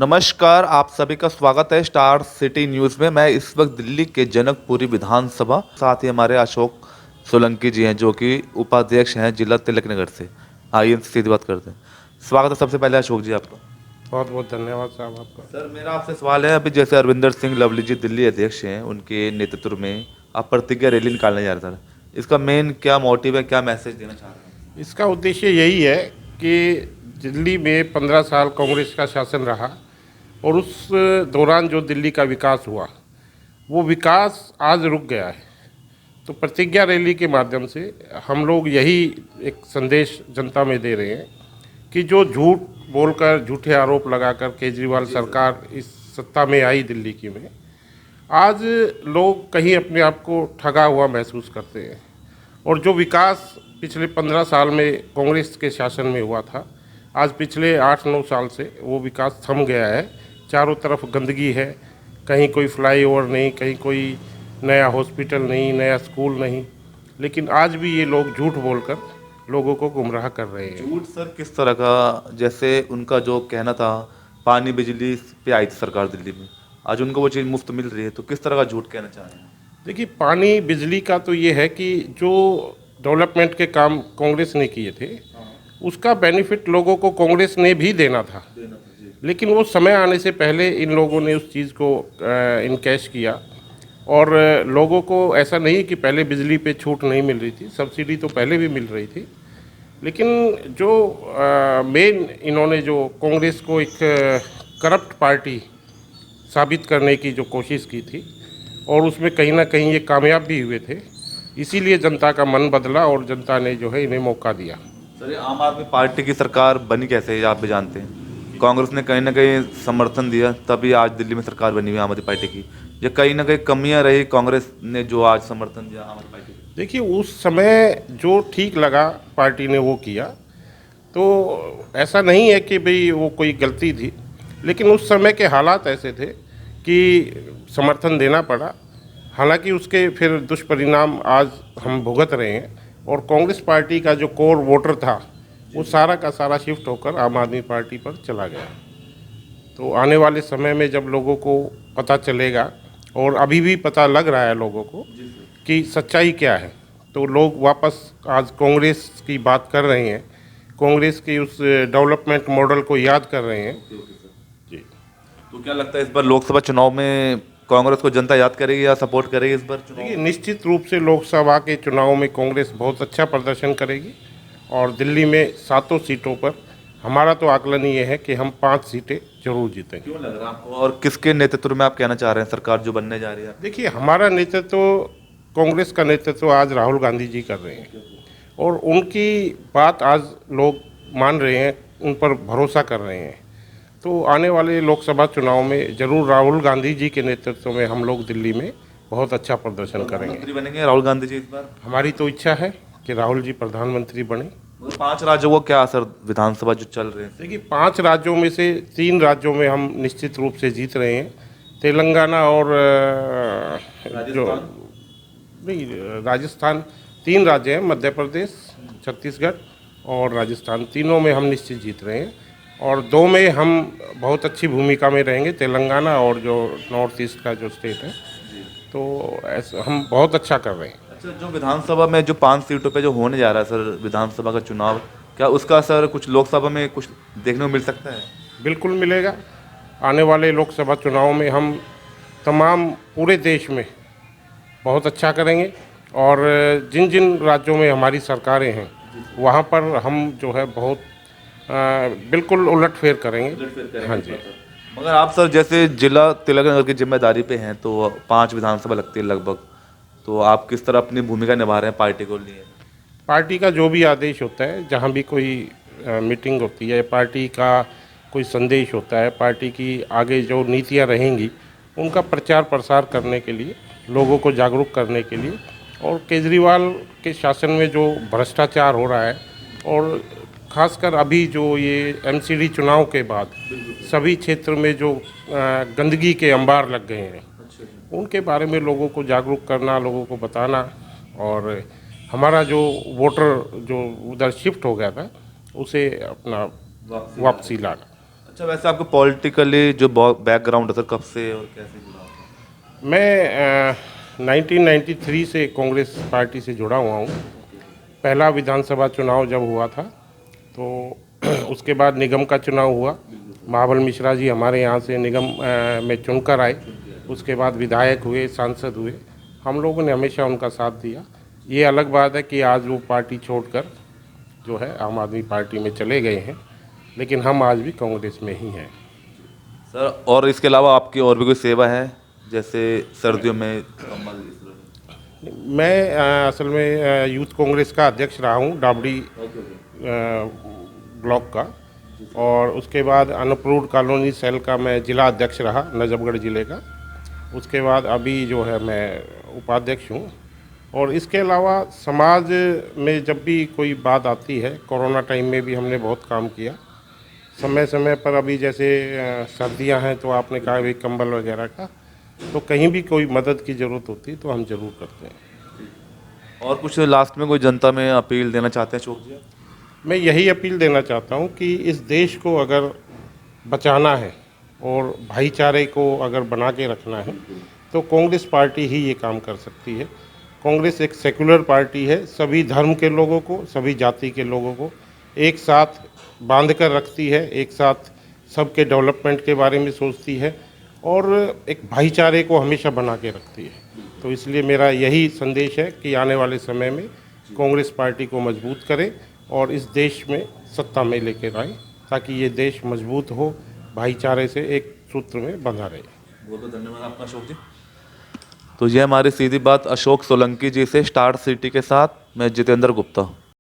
नमस्कार, आप सभी का स्वागत है स्टार सिटी न्यूज़ में। मैं इस वक्त दिल्ली के जनकपुरी विधानसभा, साथ ही हमारे अशोक सोलंकी जी हैं जो कि उपाध्यक्ष हैं जिला तिलक नगर से। आइए इनसे सीधी बात करते हैं। स्वागत है सबसे पहले अशोक जी आपका। बहुत बहुत धन्यवाद साहब आपका। सर, मेरा आपसे सवाल है, अभी जैसे अरविंदर सिंह लवली जी दिल्ली अध्यक्ष हैं, उनके नेतृत्व में आप प्रतिज्ञा रैली निकालने जा रहे थे। इसका मेन क्या मोटिव है, क्या मैसेज देना चाह रहे हैं? इसका उद्देश्य यही है कि दिल्ली में 15 साल कांग्रेस का शासन रहा और उस दौरान जो दिल्ली का विकास हुआ वो विकास आज रुक गया है। तो प्रतिज्ञा रैली के माध्यम से हम लोग यही एक संदेश जनता में दे रहे हैं कि जो झूठ बोलकर, झूठे आरोप लगाकर केजरीवाल सरकार इस सत्ता में आई दिल्ली की में, आज लोग कहीं अपने आप को ठगा हुआ महसूस करते हैं। और जो विकास पिछले 15 साल में कांग्रेस के शासन में हुआ था, आज पिछले 8-9 साल से वो विकास थम गया है। चारों तरफ गंदगी है, कहीं कोई फ्लाईओवर नहीं, कहीं कोई नया हॉस्पिटल नहीं, नया स्कूल नहीं। लेकिन आज भी ये लोग झूठ बोलकर लोगों को गुमराह कर रहे हैं। झूठ सर किस तरह का? जैसे उनका जो कहना था पानी बिजली पे आई थी सरकार दिल्ली में, आज उनको वो चीज़ मुफ्त मिल रही है, तो किस तरह का झूठ कहना चाह रहे हैं? देखिए, पानी बिजली का तो ये है कि जो डेवलपमेंट के काम कांग्रेस ने किए थे उसका बेनिफिट लोगों को कांग्रेस ने भी देना था। लेकिन वो समय आने से पहले इन लोगों ने उस चीज़ को इनकैश किया। और लोगों को ऐसा नहीं कि पहले बिजली पे छूट नहीं मिल रही थी, सब्सिडी तो पहले भी मिल रही थी। लेकिन जो मेन इन्होंने जो कांग्रेस को एक करप्ट पार्टी साबित करने की जो कोशिश की थी और उसमें कहीं ना कहीं ये कामयाब भी हुए थे, इसीलिए जनता का मन बदला और जनता ने जो है इन्हें मौका दिया। सर, ये आम आदमी पार्टी की सरकार बनी कैसे है, आप भी जानते हैं। कांग्रेस ने कहीं ना कहीं समर्थन दिया, तभी आज दिल्ली में सरकार बनी हुई है आम आदमी पार्टी की। ये कहीं ना कहीं कमियां रही कांग्रेस ने जो आज समर्थन दिया आम आदमी पार्टी को। देखिए, उस समय जो ठीक लगा पार्टी ने वो किया, तो ऐसा नहीं है कि भाई वो कोई गलती थी। लेकिन उस समय के हालात ऐसे थे कि समर्थन देना पड़ा। हालांकि उसके फिर दुष्परिणाम आज हम भुगत रहे हैं और कांग्रेस पार्टी का जो कोर वोटर था वो सारा का सारा शिफ्ट होकर आम आदमी पार्टी पर चला गया। तो आने वाले समय में जब लोगों को पता चलेगा, और अभी भी पता लग रहा है लोगों को कि सच्चाई क्या है, तो लोग वापस आज कांग्रेस की बात कर रहे हैं, कांग्रेस की उस डेवलपमेंट मॉडल को याद कर रहे हैं। जी। तो क्या लगता है इस बार लोकसभा चुनाव में कांग्रेस को जनता याद करेगी या सपोर्ट करेगी इस बार चुनाव देखिए, में? निश्चित रूप से लोकसभा के चुनाव में कांग्रेस बहुत अच्छा प्रदर्शन करेगी और दिल्ली में 7 सीटों पर हमारा तो आकलन ये है कि हम 5 सीटें जरूर जीतेंगे। क्यों लग रहा है आपको, और किसके नेतृत्व में आप कहना चाह रहे हैं सरकार जो बनने जा रही है? देखिए, हमारा नेतृत्व, कांग्रेस का नेतृत्व आज राहुल गांधी जी कर रहे हैं और उनकी बात आज लोग मान रहे हैं, उन पर भरोसा कर रहे हैं। तो आने वाले लोकसभा चुनाव में जरूर राहुल गांधी जी के नेतृत्व में हम लोग दिल्ली में बहुत अच्छा प्रदर्शन करेंगे। प्रधानमंत्री बनेंगे राहुल गांधी जी इस बार? हमारी तो इच्छा है कि राहुल जी प्रधानमंत्री बने। मतलब 5 राज्यों को क्या असर, विधानसभा जो चल रहे हैं? देखिए, 5 राज्यों में से 3 राज्यों में हम निश्चित रूप से जीत रहे हैं। तेलंगाना और जो नहीं, राजस्थान, 3 राज्य हैं, मध्य प्रदेश, छत्तीसगढ़ और राजस्थान, तीनों में हम निश्चित जीत रहे हैं। और 2 में हम बहुत अच्छी भूमिका में रहेंगे, तेलंगाना और जो नॉर्थ ईस्ट का जो स्टेट है। तो ऐसा हम बहुत अच्छा कर रहे हैं। अच्छा, जो विधानसभा में जो 5 सीटों पे जो होने जा रहा है सर विधानसभा का चुनाव, क्या उसका असर कुछ लोकसभा में कुछ देखने को मिल सकता है? बिल्कुल मिलेगा। आने वाले लोकसभा चुनाव में हम तमाम पूरे देश में बहुत अच्छा करेंगे और जिन जिन राज्यों में हमारी सरकारें हैं वहाँ पर हम जो है बहुत बिल्कुल उलटफेर करेंगे। हाँ जी। मगर आप सर जैसे जिला तिलक नगर की जिम्मेदारी पे हैं, तो 5 विधानसभा लगती है लगभग, तो आप किस तरह अपनी भूमिका निभा रहे हैं पार्टी को लिए? पार्टी का जो भी आदेश होता है, जहाँ भी कोई मीटिंग होती है, पार्टी का कोई संदेश होता है, पार्टी की आगे जो नीतियाँ रहेंगी उनका प्रचार प्रसार करने के लिए, लोगों को जागरूक करने के लिए, और केजरीवाल के शासन में जो भ्रष्टाचार हो रहा है और खासकर अभी जो ये एमसीडी चुनाव के बाद सभी क्षेत्र में जो गंदगी के अंबार लग गए हैं, उनके बारे में लोगों को जागरूक करना, लोगों को बताना, और हमारा जो वोटर जो उधर शिफ्ट हो गया था उसे अपना वापसी लाना। अच्छा अच्छा, वैसे आपको पॉलिटिकली जो बैकग्राउंड है सर, कब से और कैसे जुड़ा आपका? मैं 1993 से कांग्रेस पार्टी से जुड़ा हुआ हूँ। पहला विधानसभा चुनाव जब हुआ था तो उसके बाद निगम का चुनाव हुआ। महाबल मिश्रा जी हमारे यहाँ से निगम में चुनकर आए। उसके बाद विधायक हुए, सांसद हुए। हम लोगों ने हमेशा उनका साथ दिया। ये अलग बात है कि आज वो पार्टी छोड़कर जो है आम आदमी पार्टी में चले गए हैं, लेकिन हम आज भी कांग्रेस में ही हैं। सर, और इसके अलावा आपकी और भी कोई सेवा है, जैसे सर्दियों में कंबल इस तरह की? मैं असल में यूथ कांग्रेस का अध्यक्ष रहा हूँ डाबड़ी ब्लॉक का, और उसके बाद अनअप्रूव्ड कॉलोनी सेल का मैं जिला अध्यक्ष रहा नजफगढ़ ज़िले का। उसके बाद अभी जो है मैं उपाध्यक्ष हूँ। और इसके अलावा समाज में जब भी कोई बात आती है, कोरोना टाइम में भी हमने बहुत काम किया समय समय पर। अभी जैसे सर्दियाँ हैं तो आपने कहा भाई कंबल वगैरह का, तो कहीं भी कोई मदद की ज़रूरत होती है तो हम ज़रूर करते हैं। और कुछ लास्ट में कोई जनता में अपील देना चाहते हैं अशोक जी? मैं यही अपील देना चाहता हूँ कि इस देश को अगर बचाना है और भाईचारे को अगर बना के रखना है तो कांग्रेस पार्टी ही ये काम कर सकती है। कांग्रेस एक सेकुलर पार्टी है, सभी धर्म के लोगों को, सभी जाति के लोगों को एक साथ बांध कर रखती है, एक साथ सबके डेवलपमेंट के बारे में सोचती है और एक भाईचारे को हमेशा बना के रखती है। तो इसलिए मेरा यही संदेश है कि आने वाले समय में कांग्रेस पार्टी को मजबूत करें और इस देश में सत्ता में लेकर आए, ताकि ये देश मजबूत हो, भाईचारे से एक सूत्र में बंधा रहे। बहुत बहुत धन्यवाद आपका अशोक जी। तो ये हमारी सीधी बात अशोक सोलंकी जी से, स्टार सिटी के साथ मैं जितेंद्र गुप्ता।